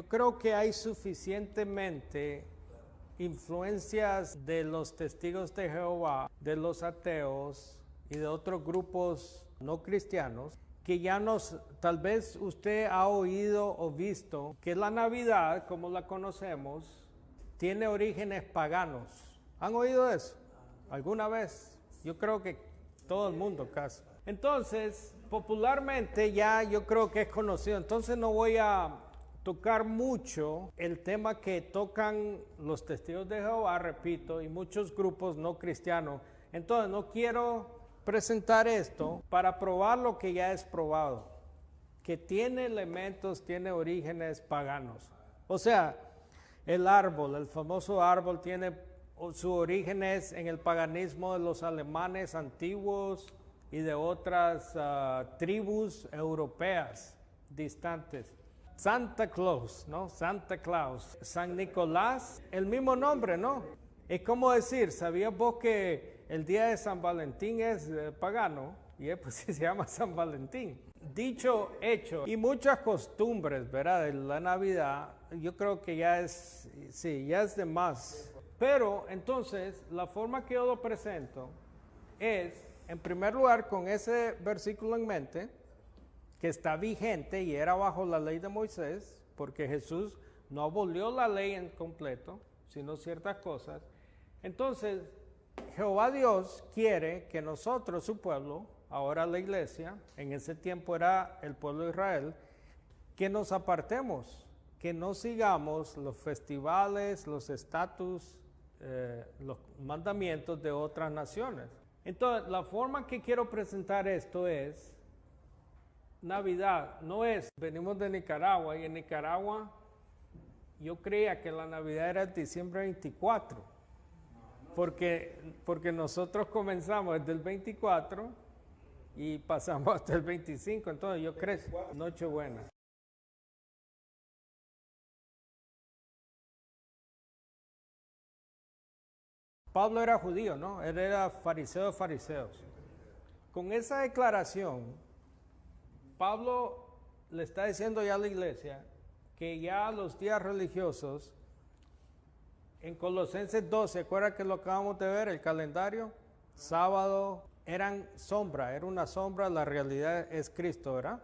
Yo creo que hay suficientemente influencias de los testigos de Jehová, de los ateos y de otros grupos no cristianos, que ya tal vez usted ha oído o visto que la Navidad, como la conocemos, tiene orígenes paganos. ¿Han oído eso alguna vez? Yo creo que todo el mundo casi. Entonces, popularmente ya yo creo que es conocido. Entonces no voy a tocar mucho el tema que tocan los testigos de Jehová, repito, y muchos grupos no cristianos. Entonces no quiero presentar esto para probar lo que ya es probado, que tiene elementos, tiene orígenes paganos. O sea, el árbol, el famoso árbol, tiene sus orígenes en el paganismo de los alemanes antiguos y de otras tribus europeas distantes. Santa Claus, ¿no? Santa Claus. San Nicolás, el mismo nombre, ¿no? Es como decir, ¿sabías vos que el día de San Valentín es pagano? Y pues se llama San Valentín. Dicho, hecho, y muchas costumbres, ¿verdad? De la Navidad, yo creo que ya es de más. Pero entonces, la forma que yo lo presento es, en primer lugar, con ese versículo en mente, que está vigente y era bajo la ley de Moisés, porque Jesús no abolió la ley en completo, sino ciertas cosas. Entonces, Jehová Dios quiere que nosotros, su pueblo, ahora la iglesia, en ese tiempo era el pueblo de Israel, que nos apartemos, que no sigamos los festivales, los estatus, los mandamientos de otras naciones. Entonces, la forma que quiero presentar esto es, Navidad no es, venimos de Nicaragua y en Nicaragua yo creía que la Navidad era el diciembre 24, porque nosotros comenzamos desde el 24 y pasamos hasta el 25, entonces yo creo, Nochebuena. Pablo era judío, ¿no? Él era fariseo de fariseos. Con esa declaración, Pablo le está diciendo ya a la iglesia que ya los días religiosos, en Colosenses 12, ¿se acuerdan que lo acabamos de ver, el calendario? Sábado, eran sombra, era una sombra, la realidad es Cristo, ¿verdad?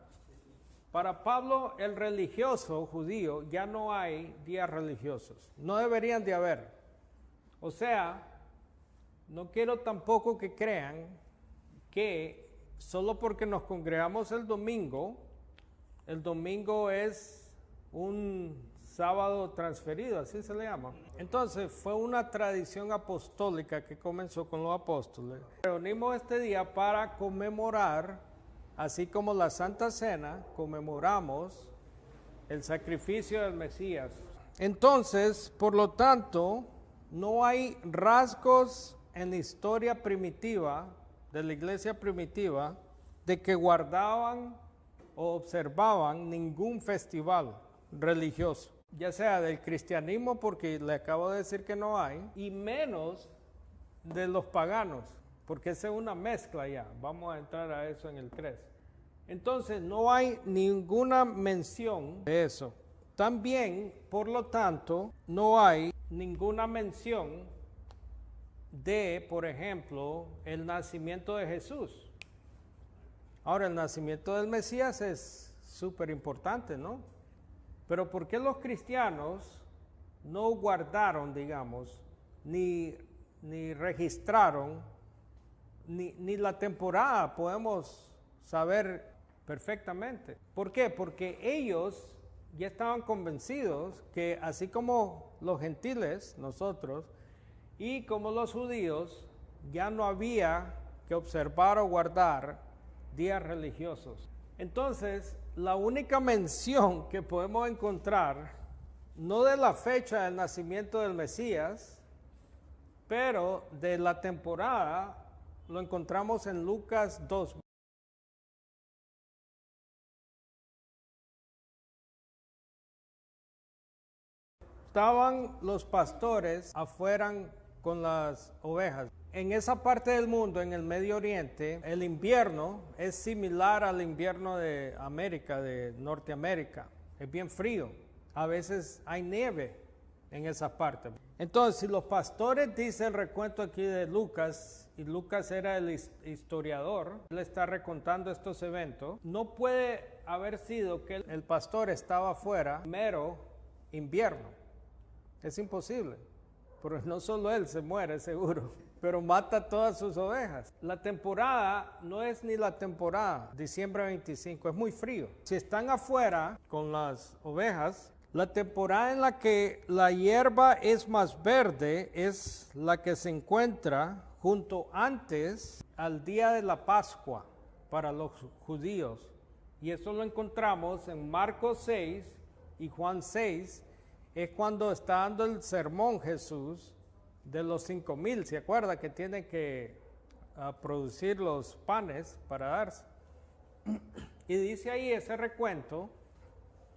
Para Pablo, el religioso judío, ya no hay días religiosos, no deberían de haber. O sea, no quiero tampoco que crean que solo porque nos congregamos el domingo es un sábado transferido, así se le llama. Entonces fue una tradición apostólica que comenzó con los apóstoles. Reunimos este día para conmemorar, así como la Santa Cena, conmemoramos el sacrificio del Mesías. Entonces, por lo tanto, no hay rasgos en la historia primitiva, de la iglesia primitiva, de que guardaban o observaban ningún festival religioso, ya sea del cristianismo, porque le acabo de decir que no hay, y menos de los paganos, porque esa es una mezcla ya, vamos a entrar a eso en el 3. Entonces no hay ninguna mención de eso. También, por lo tanto, no hay ninguna mención de, por ejemplo, el nacimiento de Jesús. Ahora, el nacimiento del Mesías es súper importante, ¿no? Pero ¿por qué los cristianos no guardaron, digamos, ni registraron, ni la temporada podemos saber perfectamente? ¿Por qué? Porque ellos ya estaban convencidos que así como los gentiles, nosotros, y como los judíos, ya no había que observar o guardar días religiosos. Entonces, la única mención que podemos encontrar, no de la fecha del nacimiento del Mesías, pero de la temporada, lo encontramos en Lucas 2. Estaban los pastores afuera con las ovejas. En esa parte del mundo, en el Medio Oriente, el invierno es similar al invierno de América, de Norteamérica. Es bien frío. a veces hay nieve en esas partes. Entonces, si los pastores dicen el recuento aquí de Lucas, y Lucas era el historiador, él está recontando estos eventos, no puede haber sido que el pastor estaba afuera mero invierno. Es imposible, porque no solo él se muere seguro, pero mata todas sus ovejas. La temporada no es ni la temporada, diciembre 25, es muy frío. Si están afuera con las ovejas, la temporada en la que la hierba es más verde es la que se encuentra junto antes al día de la Pascua para los judíos. Y eso lo encontramos en Marcos 6 y Juan 6, es cuando está dando el sermón Jesús de los 5,000, ¿se acuerda? Que tiene que producir los panes para darse. Y dice ahí ese recuento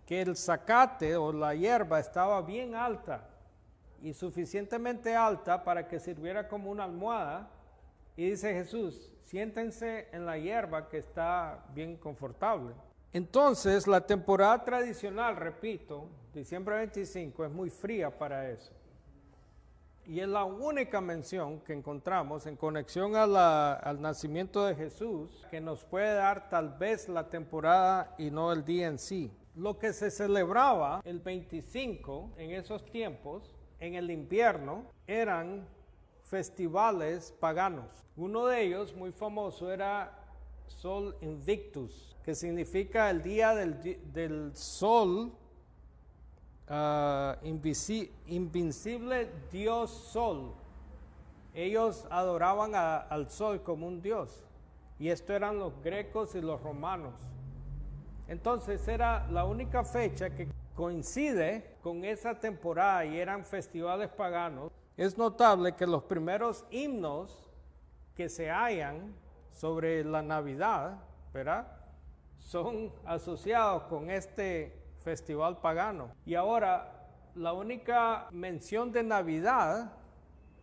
que el zacate o la hierba estaba bien alta y suficientemente alta para que sirviera como una almohada. Y dice Jesús, siéntense en la hierba que está bien confortable. Entonces, la temporada tradicional, repito, diciembre 25, es muy fría para eso. Y es la única mención que encontramos en conexión al nacimiento de Jesús que nos puede dar tal vez la temporada y no el día en sí. Lo que se celebraba el 25 en esos tiempos, en el invierno, eran festivales paganos. Uno de ellos, muy famoso, era Sol Invictus, que significa el día del sol invincible Dios Sol. Ellos adoraban al sol como un dios, y esto eran los griegos y los romanos. Entonces era la única fecha que coincide con esa temporada y eran festivales paganos. Es notable que los primeros himnos que se hallan sobre la Navidad, ¿verdad?, son asociados con este festival pagano. Y ahora, la única mención de Navidad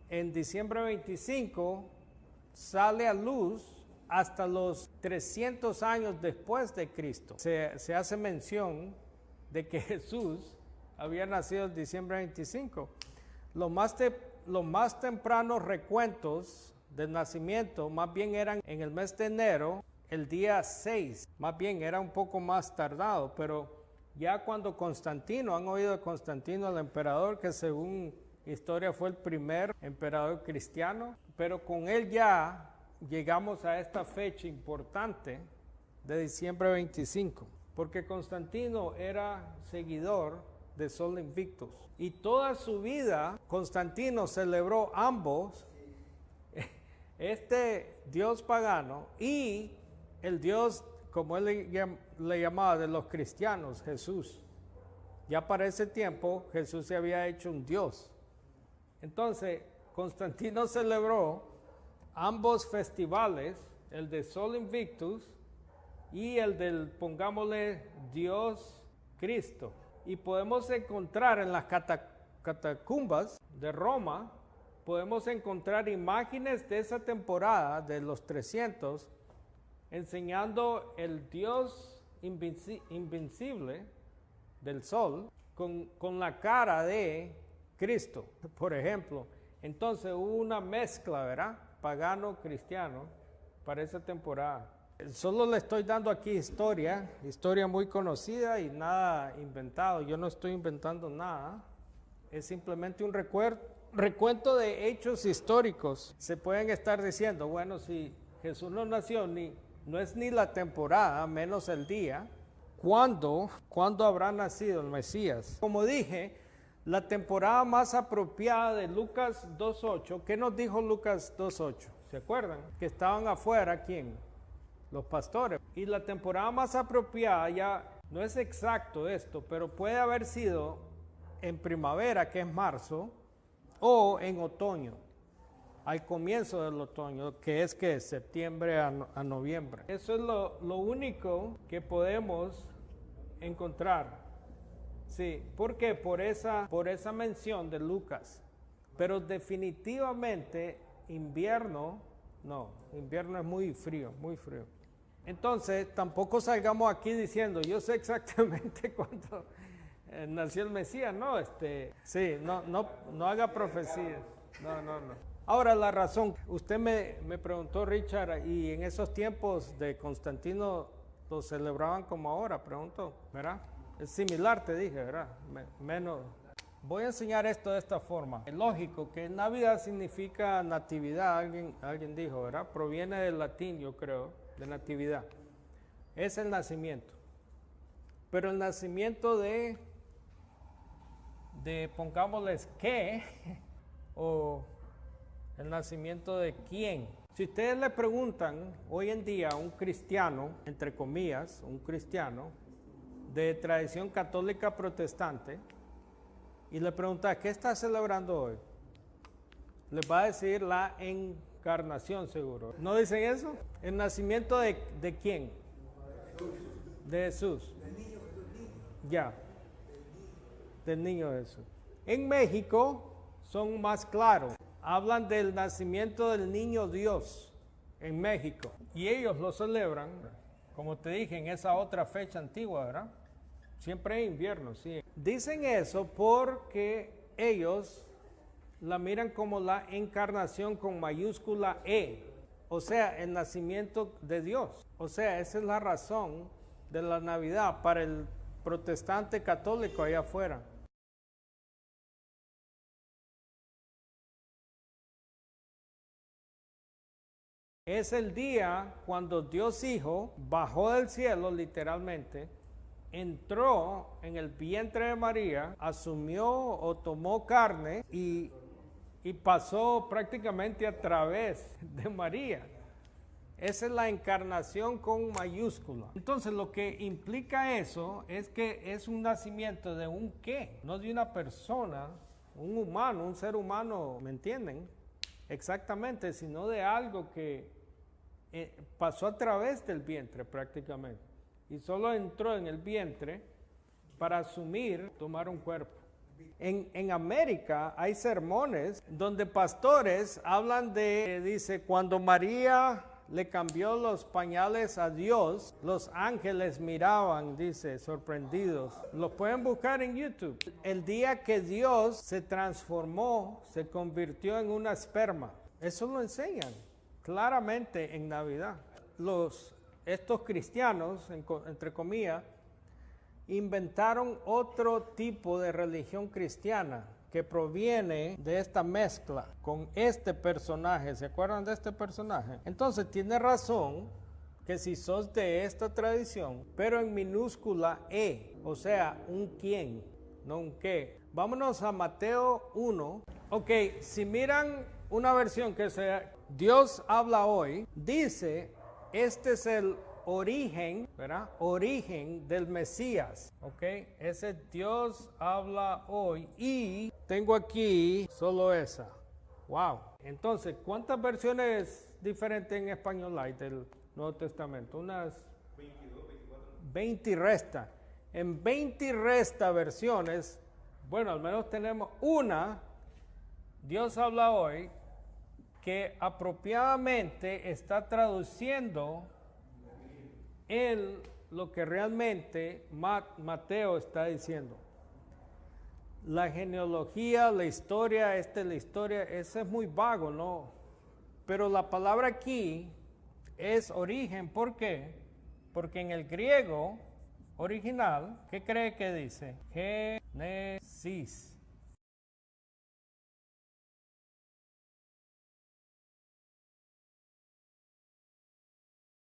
en diciembre 25 sale a luz hasta los 300 años después de Cristo. Se hace mención de que Jesús había nacido en diciembre 25. Los más tempranos recuentos del nacimiento más bien eran en el mes de enero, el día 6. Más bien era un poco más tardado, pero ya cuando Constantino, han oído de Constantino, el emperador, que según historia fue el primer emperador cristiano, pero con él ya llegamos a esta fecha importante de diciembre 25, porque Constantino era seguidor de Sol Invictus. Y toda su vida Constantino celebró ambos, este dios pagano y el dios, como él le llamaba, de los cristianos, Jesús. Ya para ese tiempo Jesús se había hecho un dios. Entonces Constantino celebró ambos festivales, el de Sol Invictus y el del, pongámosle, Dios Cristo. Y podemos encontrar en las catacumbas de Roma, podemos encontrar imágenes de esa temporada de los 300, enseñando el Dios invencible del sol con la cara de Cristo, por ejemplo. Entonces hubo una mezcla, ¿verdad?, pagano-cristiano para esa temporada. Solo le estoy dando aquí historia muy conocida y nada inventado. Yo no estoy inventando nada, es simplemente un recuento de hechos históricos. Se pueden estar diciendo, bueno, si Jesús no nació, no es ni la temporada, menos el día. ¿Cuándo habrá nacido el Mesías? Como dije, la temporada más apropiada de Lucas 2.8, ¿qué nos dijo Lucas 2.8? ¿Se acuerdan? Que estaban afuera, ¿quién? Los pastores. Y la temporada más apropiada, ya no es exacto esto, pero puede haber sido en primavera, que es marzo, o en otoño, al comienzo del otoño, que es que septiembre a noviembre. Eso es lo único que podemos encontrar. Sí, ¿por qué? Por esa mención de Lucas. Pero definitivamente invierno, no, invierno es muy frío, muy frío. Entonces, tampoco salgamos aquí diciendo, yo sé exactamente cuándo nació el Mesías, no, sí, no haga profecías. No. Ahora la razón, usted me preguntó, Richard, y en esos tiempos de Constantino lo celebraban como ahora, preguntó, ¿verdad? Es similar, te dije, ¿verdad? Menos. Voy a enseñar esto de esta forma. Es lógico que Navidad significa natividad, alguien dijo, ¿verdad? Proviene del latín, yo creo, de natividad. Es el nacimiento. Pero el nacimiento de pongámosles qué, o el nacimiento de quién. Si ustedes le preguntan hoy en día a un cristiano, entre comillas, un cristiano de tradición católica protestante, y le preguntan, ¿qué está celebrando hoy? Les va a decir la encarnación, seguro. ¿No dicen eso? ¿El nacimiento de quién? De Jesús. Ya. Del niño Jesús. En México son más claros. Hablan del nacimiento del niño Dios en México. Y ellos lo celebran, como te dije, en esa otra fecha antigua, ¿verdad? Siempre es invierno, sí. Dicen eso porque ellos la miran como la encarnación con mayúscula E. O sea, el nacimiento de Dios. O sea, esa es la razón de la Navidad para el protestante católico allá afuera. Es el día cuando Dios Hijo bajó del cielo, literalmente, entró en el vientre de María, asumió o tomó carne y pasó prácticamente a través de María. Esa es la encarnación con mayúscula. Entonces lo que implica eso es que es un nacimiento de un qué, no de una persona, un humano, un ser humano, ¿me entienden? Exactamente, sino de algo que pasó a través del vientre prácticamente. Y solo entró en el vientre para asumir, tomar un cuerpo. En América hay sermones donde pastores hablan dice, cuando María le cambió los pañales a Dios, los ángeles miraban, dice, sorprendidos. Los pueden buscar en YouTube. El día que Dios se transformó, se convirtió en una esperma. Eso lo enseñan claramente en Navidad. Estos cristianos, entre comillas, inventaron otro tipo de religión cristiana que proviene de esta mezcla con este personaje. ¿Se acuerdan de este personaje? Entonces tiene razón que si sos de esta tradición, pero en minúscula E, o sea, un quién, no un qué. Vámonos a Mateo 1. Ok, si miran una versión que sea Dios habla hoy, dice, este es el origen, ¿verdad? Origen del Mesías, ¿ok? Ese Dios habla hoy y tengo aquí solo esa. Wow. Entonces, ¿cuántas versiones diferentes en español hay del Nuevo Testamento? Unas 22, 24. 20 y resta. En 20 y resta versiones, bueno, al menos tenemos una, Dios habla hoy, que apropiadamente está traduciendo lo que realmente Mateo está diciendo. La genealogía, la historia, eso es muy vago, ¿no? Pero la palabra aquí es origen. ¿Por qué? Porque en el griego original, ¿qué cree que dice? Génesis.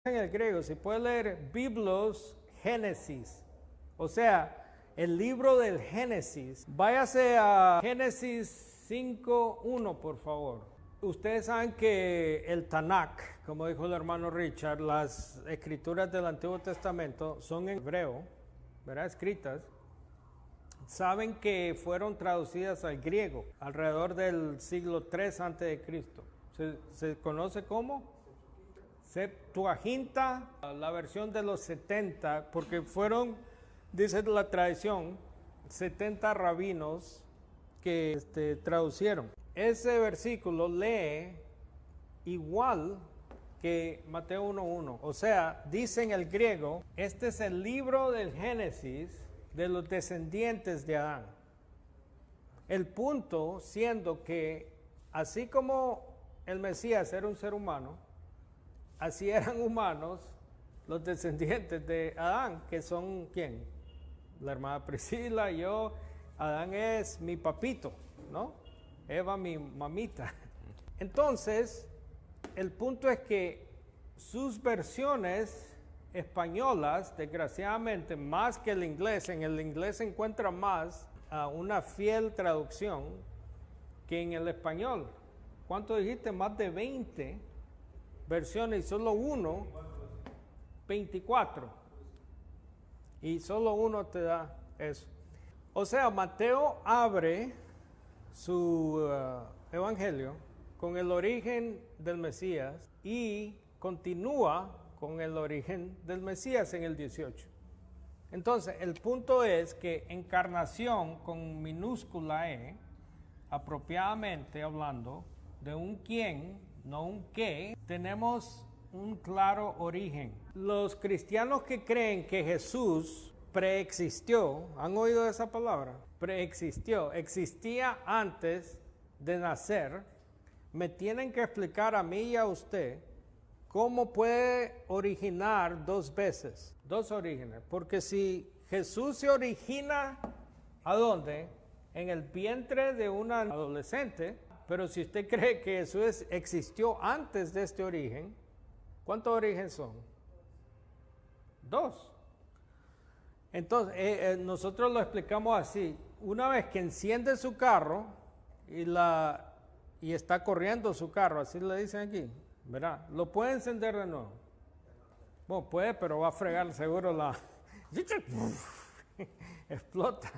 En el griego se puede leer Biblos Génesis, o sea, el libro del Génesis. Váyase a Génesis 5:1, por favor. Ustedes saben que el Tanakh, como dijo el hermano Richard, las escrituras del Antiguo Testamento son en hebreo, ¿verdad? Escritas. Saben que fueron traducidas al griego alrededor del siglo III a.C. ¿Se conoce como? Septuaginta, la versión de los 70, porque fueron, dice la tradición, 70 rabinos que traducieron. Ese versículo lee igual que Mateo 1:1. O sea, dice en el griego, este es el libro del Génesis, de los descendientes de Adán. El punto siendo que así como el Mesías era un ser humano, así eran humanos los descendientes de Adán, que son ¿quién? La hermana Priscila, yo, Adán es mi papito, ¿no? Eva mi mamita. Entonces, el punto es que sus versiones españolas, desgraciadamente, más que el inglés, en el inglés se encuentra más una fiel traducción que en el español. ¿Cuánto dijiste? Más de 20 versiones y solo uno, 24. Y solo uno te da eso. O sea, Mateo abre su evangelio con el origen del Mesías y continúa con el origen del Mesías en el 18. Entonces, el punto es que encarnación con minúscula E, apropiadamente hablando, de un quién, no un qué, tenemos un claro origen. Los cristianos que creen que Jesús preexistió, ¿han oído esa palabra? Preexistió, existía antes de nacer, me tienen que explicar a mí y a usted cómo puede originar dos veces, dos orígenes. Porque si Jesús se origina, ¿a dónde? En el vientre de una adolescente. Pero si usted cree que Jesús existió antes de este origen, ¿cuántos orígenes son? Dos. Entonces, nosotros lo explicamos así. Una vez que enciende su carro y está corriendo su carro, así le dicen aquí, ¿verdad? Lo puede encender de nuevo. Bueno, puede, pero va a fregar seguro la... explota,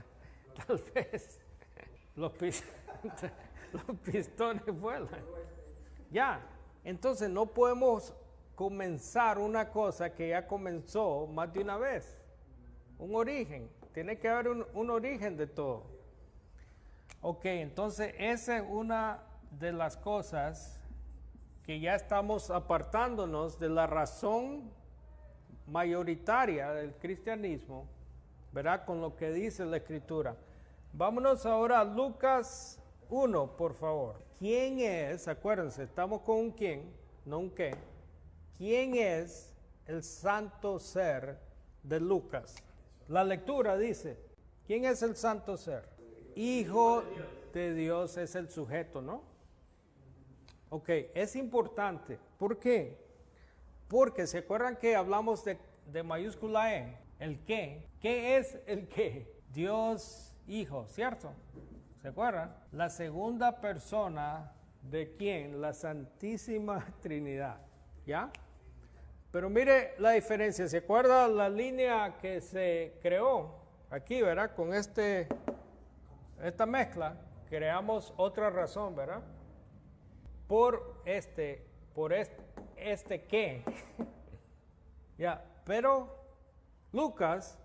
tal vez. Los pistones vuelan. Ya, entonces no podemos comenzar una cosa que ya comenzó más de una vez. Un origen, tiene que haber un origen de todo. Ok, entonces esa es una de las cosas que ya estamos apartándonos de la razón mayoritaria del cristianismo, ¿verdad? Con lo que dice la Escritura. Vámonos ahora a Lucas 1, por favor. ¿Quién es? Acuérdense, estamos con un quién, no un qué. ¿Quién es el santo ser de Lucas? La lectura dice, ¿quién es el santo ser? Hijo de Dios es el sujeto, ¿no? Ok, es importante. ¿Por qué? Porque se acuerdan que hablamos de mayúscula E, el qué. ¿Qué es el qué? Dios Hijo, ¿cierto? ¿Se acuerdan? La segunda persona de quién? La Santísima Trinidad, ¿ya? Pero mire la diferencia. ¿Se acuerda la línea que se creó aquí, verdad? Con esta mezcla creamos otra razón, ¿verdad? Por este qué. Ya, pero Lucas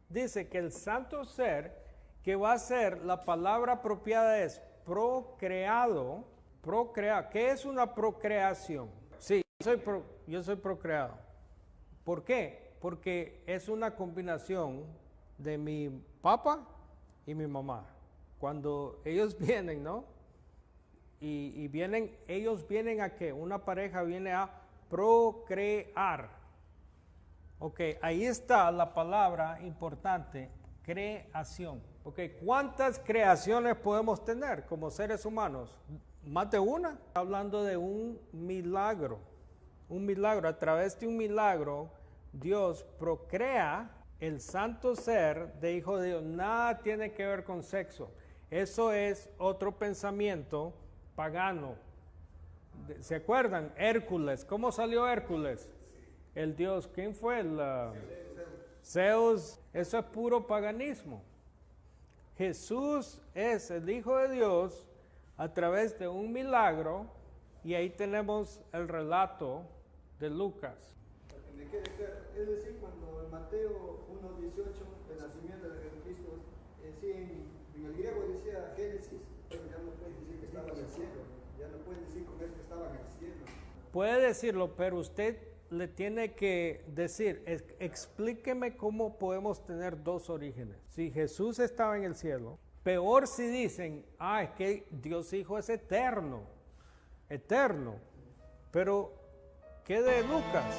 dice que el santo ser que va a ser, la palabra apropiada es procreado. ¿Qué es una procreación? Sí, yo soy procreado. ¿Por qué? Porque es una combinación de mi papá y mi mamá. Cuando ellos vienen, ¿no? Y ellos vienen a qué? Una pareja viene a procrear. Ok, ahí está la palabra importante, creación. Ok, ¿cuántas creaciones podemos tener como seres humanos? ¿Más de una? Hablando de un milagro. Un milagro. A través de un milagro, Dios procrea el santo ser de Hijo de Dios. Nada tiene que ver con sexo. Eso es otro pensamiento pagano. ¿Se acuerdan? Hércules. ¿Cómo salió Hércules? El dios. ¿Quién fue? Zeus. Eso es puro paganismo. Jesús es el Hijo de Dios a través de un milagro y ahí tenemos el relato de Lucas. Es decir, cuando en Mateo 1:18, el nacimiento de Jesucristo, en el griego decía Génesis, pero ya no puedes decir que estaba en el cielo, ya no puedes decir con él que estaba en el cielo. Puede decirlo, pero usted le tiene que decir, explíqueme cómo podemos tener dos orígenes. Si Jesús estaba en el cielo, peor si dicen, es que Dios Hijo es eterno. Pero, ¿qué de Lucas?